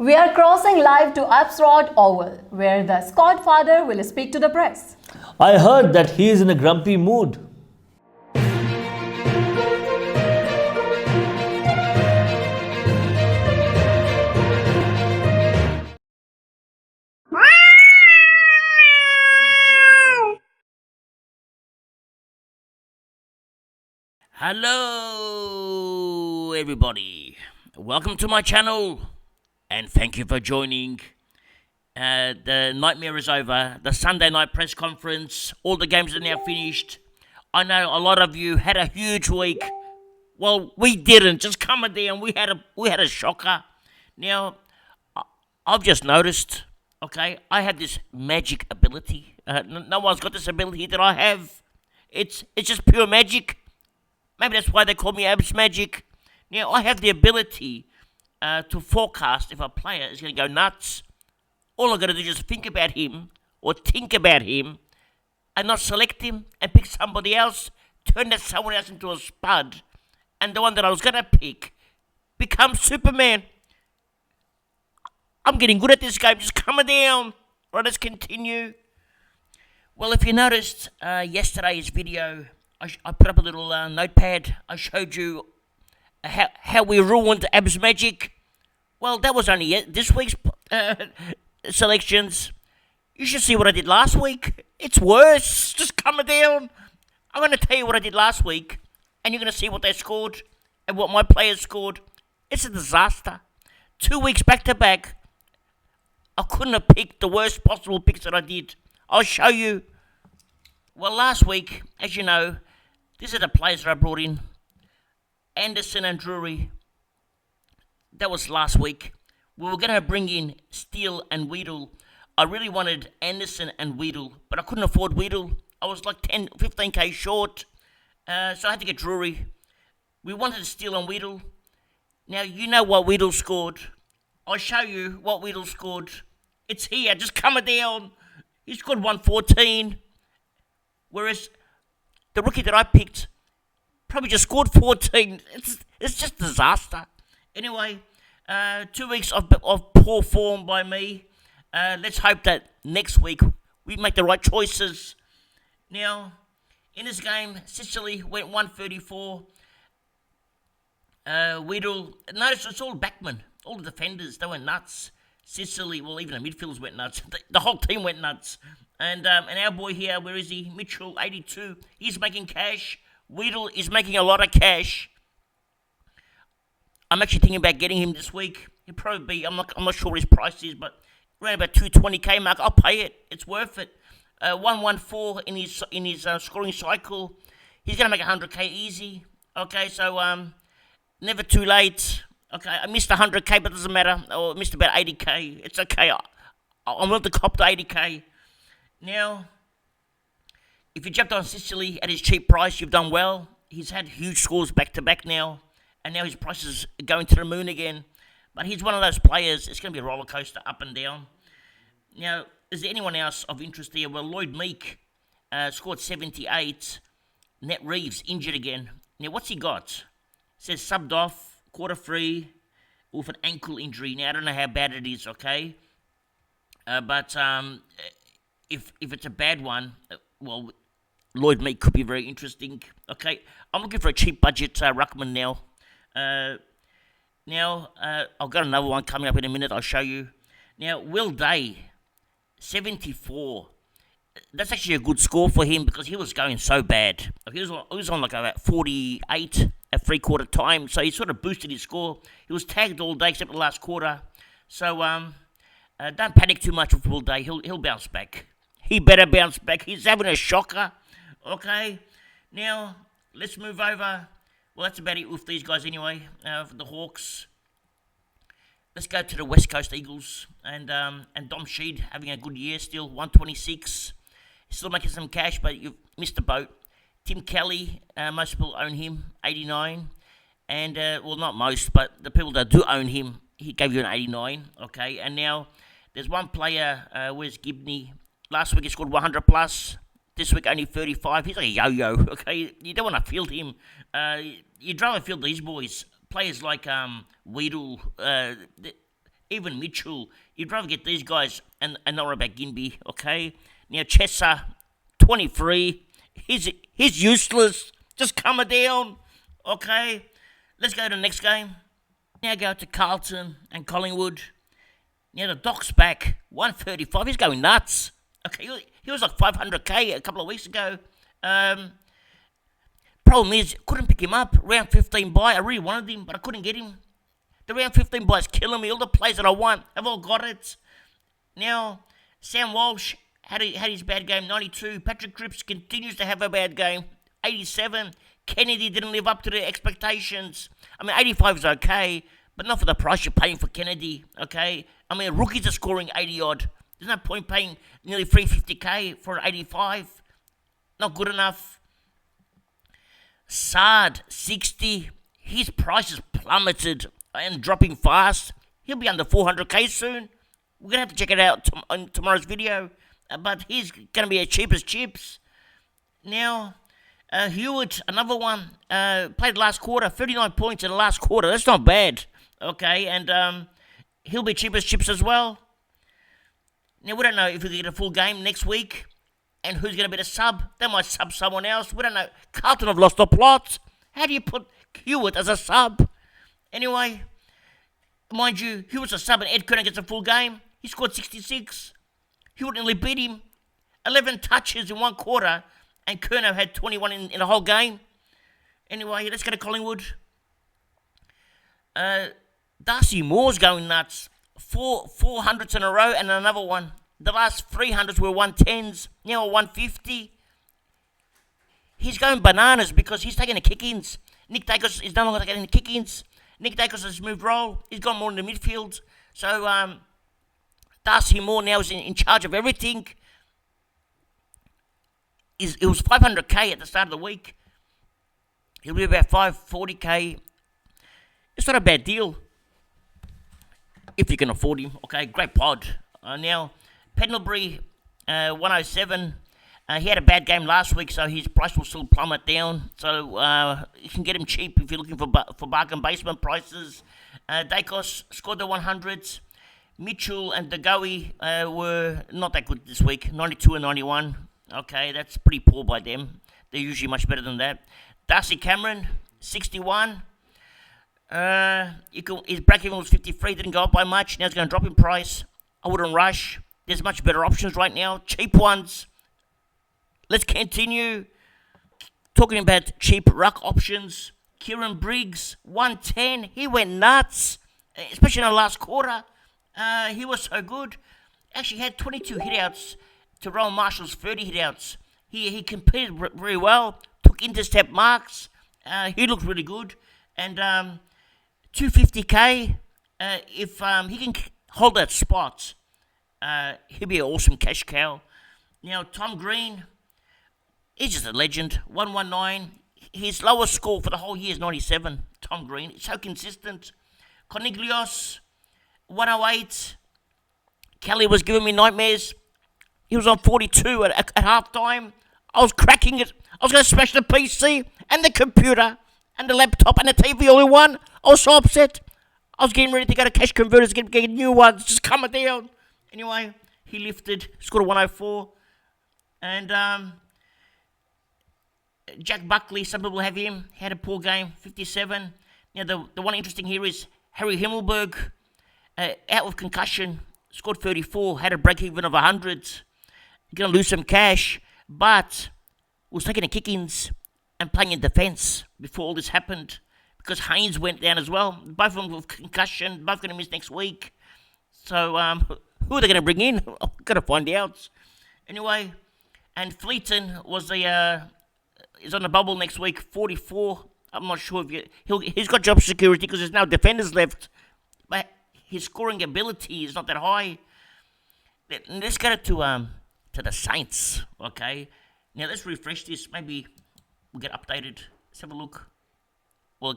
We are crossing live to Absrod Oval, where the Scodfather will speak to the press. I heard that he is in a grumpy mood. Hello everybody, welcome to my channel and thank you for joining. The nightmare is over, the Sunday night press conference, all the games are now finished. I know a lot of you had a huge week. Well, we didn't, just coming down, we had a shocker. Now, I've just noticed, okay, I have this magic ability. No one's got this ability that I have. It's just pure magic. Maybe that's why they call me Abs Magic. Now, I have the ability to forecast if a player is going to go nuts. All I've got to do is just think about him or think about him and not select him and pick somebody else, turn that someone else into a spud, and the one that I was going to pick becomes Superman. I'm getting good at this game, just coming down. Right, let's continue. Well, if you noticed yesterday's video, I put up a little notepad. I showed you how we ruined Abs Magic. Well, that was only this week's selections. You should see what I did last week. It's worse. Just coming down. I'm going to tell you what I did last week, and you're going to see what they scored and what my players scored. It's a disaster. 2 weeks back to back, I couldn't have picked the worst possible picks that I did. I'll show you. Well, last week, as you know, these are the players that I brought in. Anderson and Drury. That was last week. We were going to bring in Steele and Weedle. I really wanted Anderson and Weedle, but I couldn't afford Weedle. I was like 15k short, so I had to get Drury. We wanted Steele and Weedle. Now, you know what Weedle scored. I'll show you what Weedle scored. It's here, just coming down. He scored 114. Whereas the rookie that I picked probably just scored 14. It's just disaster. Anyway, 2 weeks of poor form by me. Let's hope that next week we make the right choices. Now, in this game, Sicily went 134. Weedle, notice it's all backmen, all the defenders, they went nuts. Sicily, well, even the midfielders went nuts. The whole team went nuts. And our boy here, where is he? Mitchell, 82. He's making cash. Weedle is making a lot of cash. I'm actually thinking about getting him this week. He'll probably be, I'm not sure what his price is, but around about 220k mark. I'll pay it. It's worth it. 114 in his scoring cycle. He's gonna make 100k easy. Okay, so never too late. Okay, I missed 100k, but it doesn't matter. I missed about 80k. It's okay. I'm willing to cop the 80k. Now, if you jumped on Sicily at his cheap price, you've done well. He's had huge scores back-to-back now, and now his price is going to the moon again. But he's one of those players, it's going to be a roller coaster up and down. Now, is there anyone else of interest here? Well, Lloyd Meek scored 78. Nat Reeves injured again. Now, what's he got? It says subbed off, quarter free, with an ankle injury. Now, I don't know how bad it is, okay? But if it's a bad one, well, Lloyd Meek could be very interesting. Okay, I'm looking for a cheap budget ruckman now. I've got another one coming up in a minute. I'll show you. Now, Will Day, 74. That's actually a good score for him because he was going so bad. He was on like about 48 at three-quarter time, so he sort of boosted his score. He was tagged all day except the last quarter. So don't panic too much with Will Day. He'll bounce back. He better bounce back. He's having a shocker. Okay. Now, let's move over. Well, that's about it with these guys anyway, for the Hawks. Let's go to the West Coast Eagles. And Dom Sheed having a good year still, 126. Still making some cash, but you've missed the boat. Tim Kelly, most people own him, 89. And, well, not most, but the people that do own him, he gave you an 89. Okay, and now there's one player, where's Gibney? Last week he scored 100 plus. This week only 35. He's like a yo-yo, okay? You don't want to field him. You'd rather field these boys. Players like Weedle, Even Mitchell. You'd rather get these guys and not worry about Ginby, okay? Now, Chesser, 23. He's useless. Just coming down, okay? Let's go to the next game. Now go to Carlton and Collingwood. Now the Doc's back, 135. He's going nuts. Okay, he was like 500k a couple of weeks ago. Problem is, couldn't pick him up. Round 15 buy. I really wanted him, but I couldn't get him. The round 15 buy is killing me. All the players that I want have all got it. Now, Sam Walsh had his bad game, 92. Patrick Cripps continues to have a bad game, 87. Kennedy didn't live up to the expectations. I mean, 85 is okay, but not for the price you're paying for Kennedy, okay? I mean, rookies are scoring 80-odd. There's no point paying nearly 350k for an 85. Not good enough. Sard, 60. His price has plummeted and dropping fast. He'll be under 400k soon. We're going to have to check it out on tomorrow's video. But he's going to be as cheap as chips. Now, Hewitt, another one, played last quarter, 39 points in the last quarter. That's not bad, okay? And he'll be cheap as chips as well. Now, we don't know if we get a full game next week and who's going to be the sub. They might sub someone else. We don't know. Carlton have lost the plot. How do you put Hewitt as a sub? Anyway, mind you, Hewitt's a sub and Ed Kerner gets a full game. He scored 66. Hewitt nearly beat him. 11 touches in one quarter. And Kerner had 21 in the whole game. Anyway, let's go to Collingwood. Darcy Moore's going nuts. 400s in a row and another one. The last 300s were 110s. Now 150. He's going bananas because he's taking the kick-ins. Nick Dacos is no longer taking the kick-ins. Nick Dacos has moved role. He's gone more in the midfield. So Darcy Moore now is in charge of everything. It was 500k at the start of the week. He'll be about 540k. It's not a bad deal if you can afford him. Okay, great pod. Now, Pendlebury, 107. He had a bad game last week, so his price will still plummet down. So you can get him cheap if you're looking for bargain basement prices. Dacos scored the 100s. Mitchell and DeGoey were not that good this week, 92 and 91. Okay, that's pretty poor by them. They're usually much better than that. Darcy Cameron, 61. His break-even was 53, didn't go up by much. Now it's going to drop in price. I wouldn't rush. There's much better options right now, cheap ones. Let's continue talking about cheap ruck options. Kieran Briggs, 110. He went nuts, especially in the last quarter. He was so good. Actually had 22 hitouts to Rowan Marshall's 30 hitouts. He competed very well, took intercept marks. He looked really good. And 250k, if he can hold that spot, he'll be an awesome cash cow. Now, Tom Green, he's just a legend, 119. His lowest score for the whole year is 97. Tom Green, it's so consistent. Cornelius, 108. Kelly was giving me nightmares. He was on 42 at halftime. I was cracking it. I was going to smash the PC and the computer and the laptop and the TV all in one. I was so upset. I was getting ready to go to cash converters, get new ones, just coming down. Anyway, he lifted, scored a 104. And Jack Buckley, some people have him, had a poor game, 57. Now, the one interesting here is Harry Himmelberg, out with concussion, scored 34, had a break-even of 100. Going to lose some cash, but was taking the kick-ins and playing in defence before all this happened because Haynes went down as well. Both of them with concussion, both going to miss next week. So who are they going to bring in? I've got to find out. Anyway, and Fleeton was is on the bubble next week, 44. I'm not sure if he's got job security because there's no defenders left, but his scoring ability is not that high. Let's get it to the Saints, okay? Now let's refresh this. Maybe we'll get updated. Let's have a look. Well,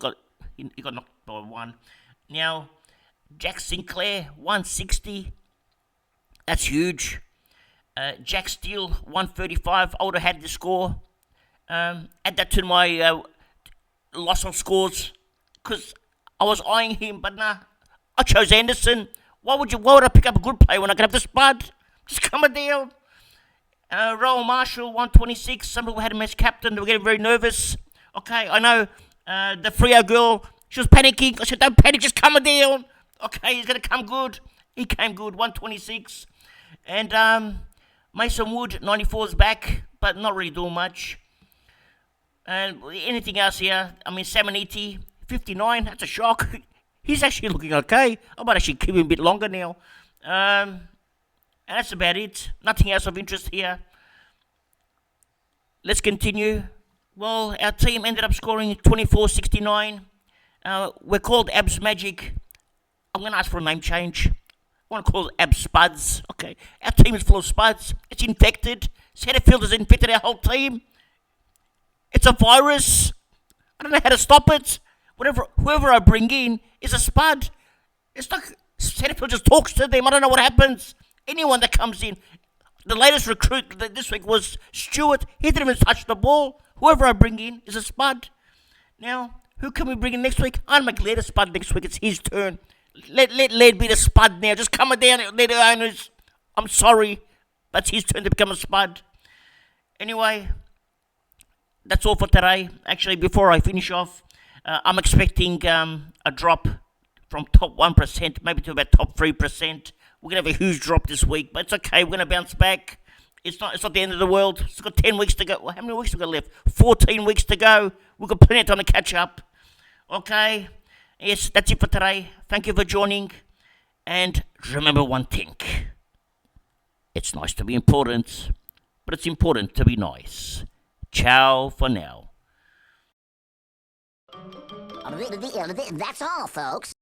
he got knocked by one. Now, Jack Sinclair, 160. That's huge. Jack Steele, 135. I would have had the score. Add that to my loss of scores because I was eyeing him, but nah. I chose Anderson, Why would I pick up a good player when I can have the spud? Just coming down. Rowan Marshall, 126. Some people had him as captain. They were getting very nervous. Okay, I know the Freo girl, she was panicking. I said, don't panic, just coming down. Okay, he's going to come good. He came good, 126. And Mason Wood, 94 is back, but not really doing much. And anything else here? I mean, Samaniti, 59, that's a shock. He's actually looking okay. I might actually keep him a bit longer now. And that's about it. Nothing else of interest here. Let's continue. Well, our team ended up scoring 24-69. We're called Abs Magic. I'm going to ask for a name change. I want to call it Abs Spuds. Okay. Our team is full of spuds. It's infected. Setterfield has infected our whole team. It's a virus. I don't know how to stop it. Whoever I bring in is a spud. It's like Setterfield just talks to them. I don't know what happens. Anyone that comes in. The latest recruit this week was Stewart. He didn't even touch the ball. Whoever I bring in is a spud. Now, who can we bring in next week? I'll make Laird a spud next week. It's his turn. Let Laird be the spud now. Just come down, let the owners. I'm sorry. That's his turn to become a spud. Anyway, that's all for today. Actually, before I finish off, I'm expecting a drop from top 1%, maybe to about top 3%. We're going to have a huge drop this week, but it's okay. We're going to bounce back. It's not the end of the world. It's got 10 weeks to go. Well, how many weeks have we got left? 14 weeks to go. We've got plenty of time to catch up. Okay. Yes, that's it for today. Thank you for joining. And remember one thing. It's nice to be important, but it's important to be nice. Ciao for now. That's all, folks.